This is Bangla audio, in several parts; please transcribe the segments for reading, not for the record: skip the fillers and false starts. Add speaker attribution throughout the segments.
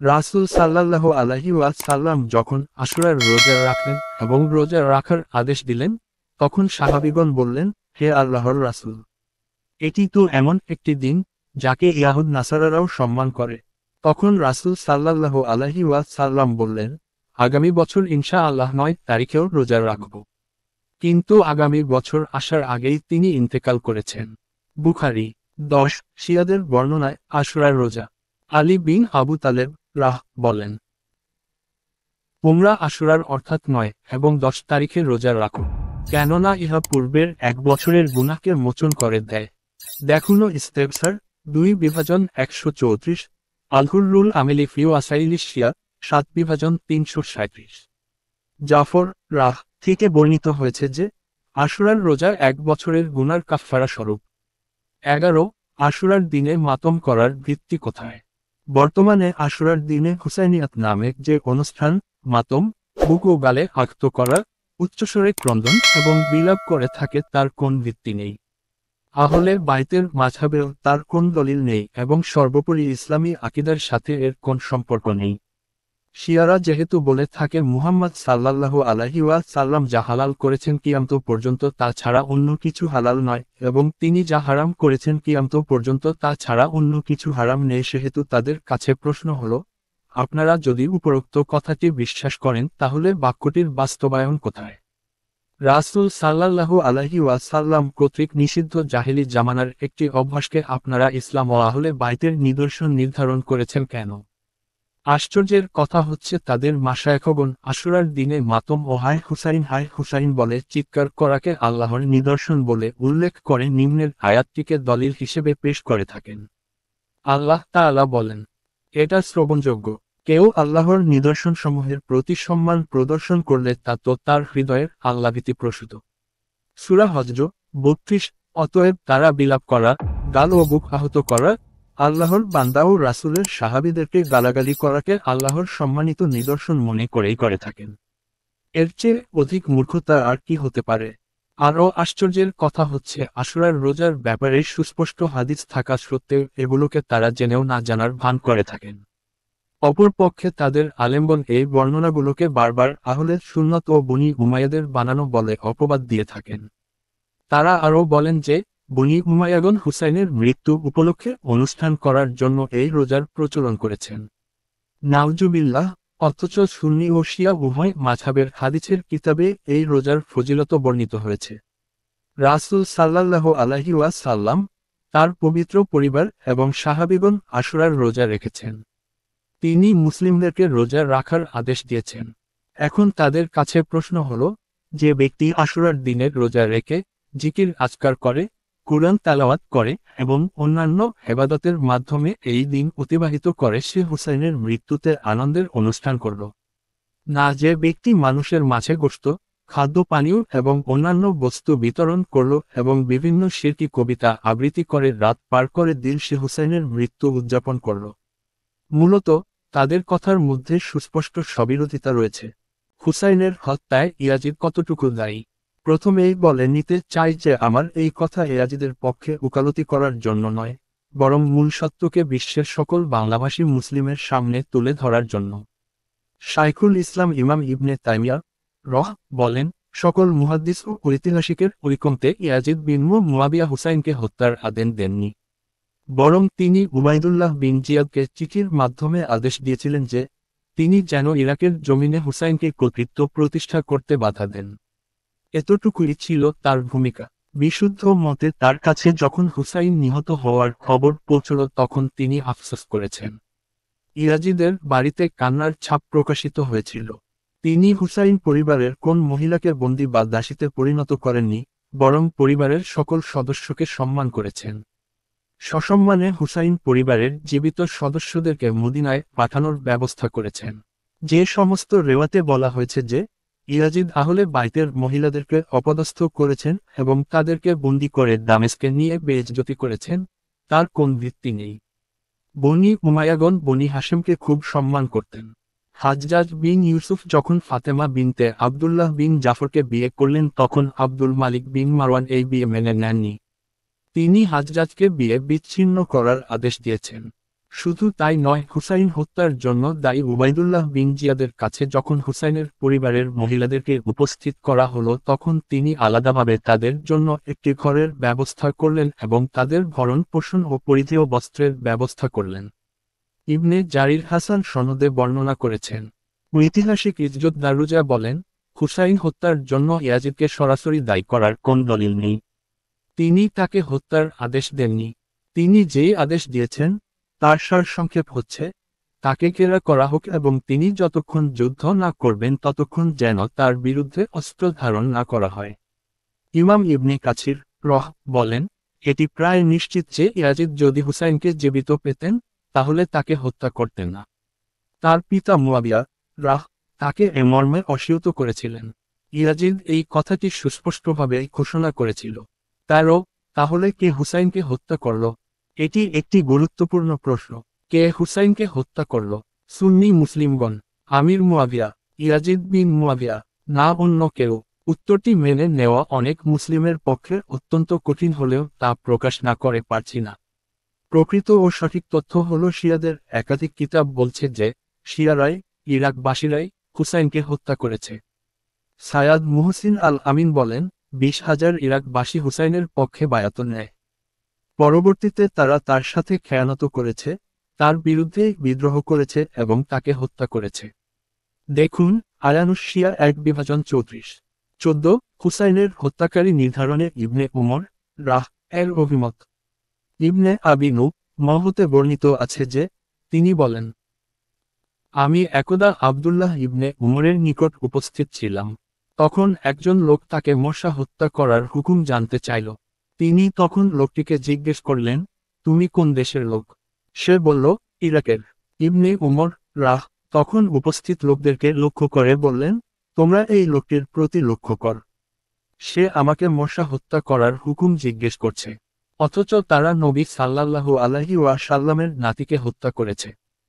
Speaker 1: রাসূল সাল্লাল্লাহু আলাইহি ওয়াসাল্লাম যখন আশুরার রোজা রাখলেন এবং রোজা রাখার আদেশ দিলেন, তখন সাহাবীগণ বললেন, হে আল্লাহর রাসূল, এটি তো এমন একটি দিন যাকে ইয়াহুদ নাসারারাও সম্মান করে। তখন রাসূল সাল্লাল্লাহু আলাইহি ওয়াসাল্লাম বললেন, আগামী বছর ইনশাআল্লাহ ৯ তারিখেও রোজা রাখব। কিন্তু আগামী বছর আসার আগেই তিনি ইন্তেকাল করেছেন। বুখারী ১০ শিয়াদের বর্ণনায় আশুরার রোজা। আলী বিন আবু তালেব বলেন, তোমরা আশুরার অর্থাৎ ৯ এবং ১০ তারিখে রোজা রাখো, কেননা ইহা পূর্বের ১ বছরের গুনাহকে মোচন করে দেয়। দেখুন ইস্তেগফার ২/১৩৪, আল-হুররুল আমেলি ফি ওয়াসাইলিশ শিয়া ৭/৩৩৭। জাফর থেকে বর্ণিত হয়েছে যে, আশুরার রোজা ১ বছরের গুনার কাফফারা স্বরূপ। ১১ আশুরার দিনে মাতম করার ভিত্তি কোথায়? বর্তমানে আশুরার দিনে হুসাইনিয়াত নামে যে অনুষ্ঠান, মাতম, বুক ও গালে আক্ত করা, উচ্চস্বরে ক্রন্দন এবং বিলাপ করে থাকে তার কোন ভিত্তি নেই। আহলে বাইতের মাযহাবেও তার কোন দলিল নেই এবং সর্বোপরি ইসলামী আকীদার সাথে এর কোন সম্পর্ক নেই। শিয়ারা যেহেতু বলে থাকে মুহাম্মদ সাল্লাল্লাহু আলাইহি ওয়াসাল্লাম যা হালাল করেছেন কিয়ামত পর্যন্ত তা ছাড়া অন্য কিছু হালাল নয় এবং তিনি যা হারাম করেছেন কিয়ামত পর্যন্ত তা ছাড়া অন্য কিছু হারাম নেই, সেহেতু তাদের কাছে প্রশ্ন হলো, আপনারা যদি উপরোক্ত কথাটি বিশ্বাস করেন তাহলে বাক্যটির বাস্তবায়ন কোথায়? রাসূল সাল্লাল্লাহু আলাইহি ওয়াসাল্লাম কর্তৃক নিষিদ্ধ জাহেলি জামানার একটি অভ্যাসকে আপনারা ইসলাম ও আহলে বাইতের নিদর্শন নির্ধারণ করেছেন কেন? আশ্চর্যের কথা হচ্ছে তাদের মাশায়েখগণ আশুরার দিনে মাতম ও হায় হুসাইন বলে চিৎকার করাকে আল্লাহর নিদর্শন বলে উল্লেখ করে নিম্নের আয়াতটিকে দলিল হিসেবে পেশ করে থাকেন। আল্লাহ তাআলা বলেন, এটা শ্রবণযোগ্য। কেউ আল্লাহর নিদর্শনসমূহের প্রতি সম্মান প্রদর্শন করলে তা তো তার হৃদয়ের আল্লাভীতি প্রসূত। সূরা হজ্জ ৩২ অতএব তারা বিলাপ করা, গাল ও বুক আহত করা, আল্লাহর বান্দা ও রাসূলের সাহাবীদেরকে গালাগালি করাকে আল্লাহর সম্মানিত নিদর্শন মনে করেই করে থাকেন। এর চেয়ে অধিক মূর্খতা আর কি হতে পারে? আরও আশ্চর্যের কথা হচ্ছে আশুরার রোজার ব্যাপারে সুস্পষ্ট হাদিস থাকা সত্ত্বেও এগুলোকে তারা জেনেও না জানার ভান করে থাকেন। অপরপক্ষে তাদের আলেমগণ এই বর্ণনাগুলোকে বারবার আহলে সুন্নাত ও বনী উমাইয়াদের বানানো বলে অপবাদ দিয়ে থাকেন। তারা আরও বলেন যে, বনী উমাইয়াগণ হুসাইনের মৃত্যু উপলক্ষে অনুষ্ঠান করার জন্য এই রোজার প্রচলন করেছেন। নাউজুবিল্লাহ। অথচ সুন্নি ও শিয়া উভয় মাযহাবের হাদিসের কিতাবে এই রোজার ফজিলত বর্ণিত হয়েছে। রাসূল সাল্লাল্লাহু আলাইহি ওয়াসাল্লাম, তার পবিত্র পরিবার এবং সাহাবীগণ আশুরার রোজা রেখেছেন। তিনি মুসলিমদেরকে রোজা রাখার আদেশ দিয়েছেন। এখন তাদের কাছে প্রশ্ন হলো, যে ব্যক্তি আশুরার দিনের রোজা রেখে জিকির আজকার করে, কুরআন তেলাওয়াত করে এবং অন্যান্য ইবাদতের মাধ্যমে এই দিন অতিবাহিত করে, সে হুসাইনের মৃত্যুতে আনন্দের অনুষ্ঠান করল না যে ব্যক্তি মানুষের মাঝে গোশত, খাদ্য পানীয় এবং অন্যান্য বস্তু বিতরণ করল এবং বিভিন্ন শিরকি কবিতা আবৃত্তি করে রাত পার করে দিল, সে হুসাইনের মৃত্যু উদযাপন করল। মূলত তাদের কথার মধ্যে সুস্পষ্ট স্ববিরোধিতা রয়েছে। হুসাইনের হত্যায় ইয়াজিদ কতটুকু দায়ী? প্রথমেই বলে নিতে চাই যে আমার এই কথা ইয়াজিদের পক্ষে ওকালতি করার জন্য নয়, বরং মূল সত্যকে বিশ্বের সকল বাংলাভাষী মুসলিমের সামনে তুলে ধরার জন্য। শাইখুল ইসলাম ইমাম ইবনে তাইমিয়া বলেন, সকল মুহাদ্দিস ও ঐতিহাসিকের ঐকমত্যে ইয়াজিদ বিন মুআবিয়া হুসাইনকে হত্যার আদেশ দেননি, বরং তিনি উবাইদুল্লাহ বিন জিয়াদকে চিঠির মাধ্যমে আদেশ দিয়েছিলেন যে তিনি যেন ইরাকের জমিনে হুসাইনকে কর্তৃত্ব প্রতিষ্ঠা করতে বাধা দেন। এতটুকুই ছিল তার ভূমিকা। বিশুদ্ধ মতে তার কাছে যখন হুসাইন নিহত হওয়ার খবর পৌঁছল তখন তিনি আফসোস করেছেন। ইয়াজিদের বাড়িতে কান্নার ছাপ প্রকাশিত হয়েছিল। তিনি হুসাইন পরিবারের কোন মহিলাকে বন্দী বা দাসীতে পরিণত করেননি, বরং পরিবারের সকল সদস্যকে সম্মান করেছেন। সসম্মানে হুসাইন পরিবারের জীবিত সদস্যদেরকে মদিনায় পাঠানোর ব্যবস্থা করেছেন। যে সমস্ত রেওয়াতে বলা হয়েছে যে ইয়াজিদ আহলে বাইতের মহিলাদেরকে অপদস্থ করেছেন এবং তাদেরকে বন্দী করে দামেস্কে নিয়ে বেইজ্জতি করেছেন, তার কোন ভিত্তি নেই। বনী উমাইয়াগণ বনী হাশেমকে খুব সম্মান করতেন। হাজ্জাজ বিন ইউসুফ যখন ফাতেমা বিনতে আবদুল্লাহ বিন জাফরকে বিয়ে করলেন তখন আব্দুল মালিক বিন মারওয়ান এই বিয়ে মেনে নেননি। তিনি হাজ্জাজকে বিয়ে বিচ্ছিন্ন করার আদেশ দিয়েছেন। শুধু তাই নয়, হুসাইন হত্যার জন্য দায়ী উবাইদুল্লাহ বিন জিয়াদের কাছে যখন হুসাইনের পরিবারের মহিলাদেরকে উপস্থিত করা হলো তখন তিনি আলাদাভাবে তাদের জন্য একটি ঘরের ব্যবস্থা করলেন এবং তাদের ভরণ পোষণ ও পরিধেয় বস্ত্রের ব্যবস্থা করলেন। ইবনে জারির হাসান সনদে বর্ণনা করেছেন। ঐতিহাসিক ইজ্জত দারুজা বলেন, হুসাইন হত্যার জন্য ইয়াজিদকে সরাসরি দায়ী করার কোন দলিল নেই। তিনি তাকে হত্যার আদেশ দেননি। তিনি যেই আদেশ দিয়েছেন তার সারসংক্ষেপ হচ্ছে, তাকে ঘেরা করা হোক এবং তিনি যতক্ষণ যুদ্ধ না করবেন ততক্ষণ যেন তার বিরুদ্ধে অস্ত্র ধারণ না করা হয়। ইমাম ইবনে কাছির বলেন, এটি প্রায় নিশ্চিত যে ইয়াজিদ যদি হুসাইনকে জীবিত পেতেন তাহলে তাকে হত্যা করতেন না। তার পিতা মুয়াবিয়া তাকে এ মর্মে অসীয়ত করেছিলেন। ইয়াজিদ এই কথাটি সুস্পষ্টভাবে ঘোষণা করেছিল। তাহলে কে হুসাইনকে হত্যা করল? এটি একটি গুরুত্বপূর্ণ প্রশ্ন। কে হুসাইনকে হত্যা করল? সুন্নি মুসলিমগণ, আমির মুয়াবিয়া, ইয়াজিদ বিন মুয়াবিয়া, না অন্য কেউ? উত্তরটি মেনে নেওয়া অনেক মুসলিমের পক্ষে অত্যন্ত কঠিন হলেও তা প্রকাশ না করে পারছি না। প্রকৃত ও সঠিক তথ্য হল শিয়াদের একাধিক কিতাব বলছে যে শিয়ারাই, ইরাকবাসীরাই হুসাইনকে হত্যা করেছে। সায়াদ মুহসিন আল আমিন বলেন, 20,000 ইরাকবাসী হুসাইনের পক্ষে বায়াত নেয়। পরবর্তীতে তারা তার সাথে খেয়ানত করেছে, তার বিরুদ্ধে বিদ্রোহ করেছে এবং তাকে হত্যা করেছে। দেখুন আয়ানুস শিয়া 1 বিভাজন 34-14। হুসাইনের হত্যাকারী নির্ধারণে ইবনে উমর এর অভিমত। ইবনে আবি হতে বর্ণিত আছে যে তিনি বলেন, আমি একদা আবদুল্লাহ ইবনে উমরের নিকট উপস্থিত ছিলাম। তখন একজন লোক তাকে মশা হত্যা করার হুকুম জানতে চাইল। তিনি তখন লোকটিকে জিজ্ঞেস করলেন, তুমি কোন দেশের লোক? সে বলল, ইরাকের। ইবনে উমর তখন উপস্থিত লোকদেরকে লক্ষ্য করে বললেন, তোমরা এই লোকটির প্রতি লক্ষ্য কর। সে আমাকে মশা হত্যা করার হুকুম জিজ্ঞেস করছে, অথচ তারা নবী সাল্লাল্লাহু আলাইহি ওয়াসাল্লামের নাতিকে হত্যা করেছে।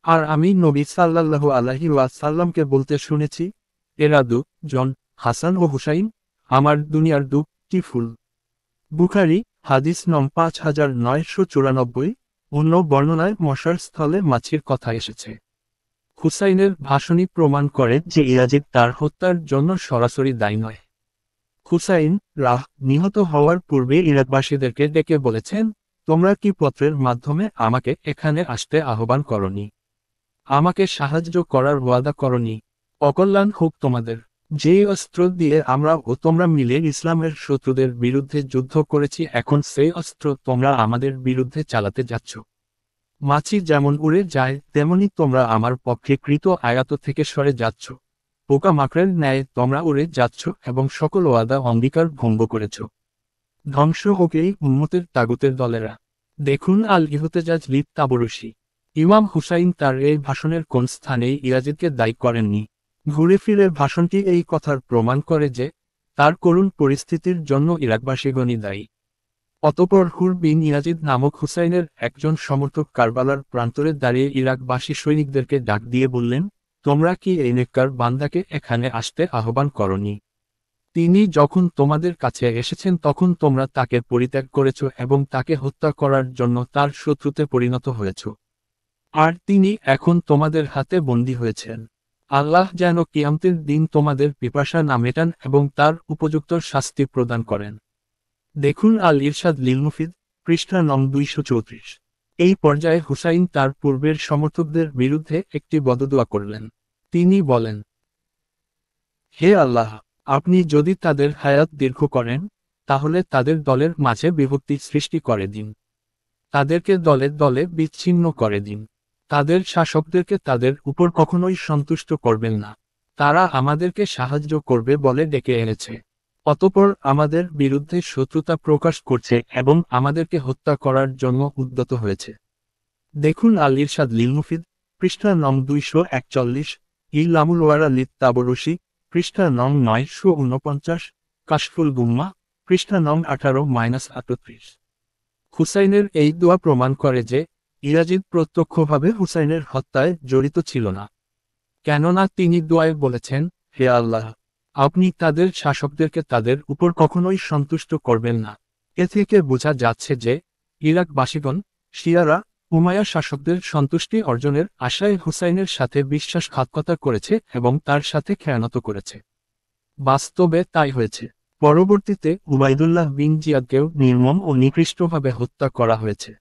Speaker 1: আর আমি নবী সাল্লাল্লাহু আলাইহি ওয়াসাল্লামকে বলতে শুনেছি, এরা জন হাসান ও হুসাইন আমার দুনিয়ার দুটি ফুল। বুখারী হাদিস নং 5994। অন্য বর্ণনায় মশার স্থলে মাছির কথা এসেছে। হুসাইনের ভাষণই প্রমাণ করে যে ইয়াজিদ তার হত্যার জন্য সরাসরি দায়ী নয়। হুসাইন নিহত হওয়ার পূর্বে ইরাকবাসীদেরকে ডেকে বলেছেন, তোমরা কি পত্রের মাধ্যমে আমাকে এখানে আসতে আহ্বান করনি? আমাকে সাহায্য করার ওয়াদা করনি? অকল্যাণ হোক তোমাদের। যে অস্ত্র দিয়ে আমরা ও তোমরা মিলে ইসলামের শত্রুদের বিরুদ্ধে যুদ্ধ করেছি এখন সেই অস্ত্র তোমরা আমাদের বিরুদ্ধে চালাতে যাচ্ছ। মাছি যেমন উড়ে যায় তেমনি তোমরা আমার পক্ষে কৃত আয়াত থেকে সরে যাচ্ছ। পোকা মাকড়ের ন্যায় তোমরা উড়ে যাচ্ছ এবং সকল ওয়াদা অঙ্গীকার ভঙ্গ করেছ। ধ্বংস হোক এই উম্মতের তাগুতের দলেরা। দেখুন আল ইহতেজাজ লিত তাবরুসি। ইমাম হুসাইন তার এই ভাষণের কোন স্থানেই ইয়াজিদকে দায়ী করেননি। ঘুরে ফিরে ভাষণটি এই কথার প্রমাণ করে যে তার করুণ পরিস্থিতির জন্য ইরাকবাসীগণই দায়ী। অতঃপর হুর বিন ইয়াজিদ নামক হুসাইনের একজন সমর্থক কারবালার প্রান্তরে দাঁড়িয়ে ইরাকবাসী সৈনিকদেরকে ডাক দিয়ে বললেন, তোমরা কি এই নেককার বান্দাকে এখানে আসতে আহ্বান করনি? তিনি যখন তোমাদের কাছে এসেছেন তখন তোমরা তাকে পরিত্যাগ করেছ এবং তাকে হত্যা করার জন্য তার শত্রুতে পরিণত হয়েছ। আর তিনি এখন তোমাদের হাতে বন্দী হয়েছেন। আল্লাহ যেন কিয়ামতের দিন তোমাদের পিপাসা না মেটান এবং তার উপযুক্ত শাস্তি প্রদান করেন। দেখুন আল ইরশাদ লিল মুফিদ, পৃষ্ঠা নং 234। এই পর্যায়ে হুসাইন তার পূর্বের সমর্থকদের বিরুদ্ধে একটি বদদুয়া করলেন। তিনি বলেন, হে আল্লাহ, আপনি যদি তাদের হায়াত দীর্ঘ করেন তাহলে তাদের দলের মাঝে বিভক্তি সৃষ্টি করে দিন। তাদেরকে দলে দলে বিচ্ছিন্ন করে দিন। তাদের শাসকদেরকে তাদের উপর কখনোই সন্তুষ্ট করবেন না। তারা আমাদেরকে সাহায্য করবে বলে ডেকে এনেছে, অতঃপর আমাদের বিরুদ্ধে শত্রুতা প্রকাশ করছে এবং আমাদেরকে হত্যা করার জন্য উদ্যত হয়েছে। দেখুন আল ইরশাদ লিল মুফিদ, পৃষ্ঠা নং 241, ইলামুল ওয়ারা লিত তাবরুসি, পৃষ্ঠা নং 949, কাশফুল গুম্মা, পৃষ্ঠা নং 18-38। হুসাইনের এই দোয়া প্রমাণ করে যে ইয়াজিদ প্রত্যক্ষভাবে হুসাইনের হত্যায় জড়িত ছিল না। কেননা তিনি দোয়ায় বলেছেন, হে আল্লাহ, আপনি তাদের শাসকদেরকে তাদের উপর কখনোই সন্তুষ্ট করবেন না। এ থেকে বোঝা যাচ্ছে যে ইরাকবাসীগণ, শিয়ারা, উমাইয়া শাসকদের সন্তুষ্টি অর্জনের আশায় হুসাইনের সাথে বিশ্বাসঘাতকতা করেছে এবং তার সাথে খেয়ানত করেছে। বাস্তবে তাই হয়েছে। পরবর্তীতে উবাইদুল্লাহ বিন জিয়াদকেও নির্মম ও নিকৃষ্টভাবে হত্যা করা হয়েছে।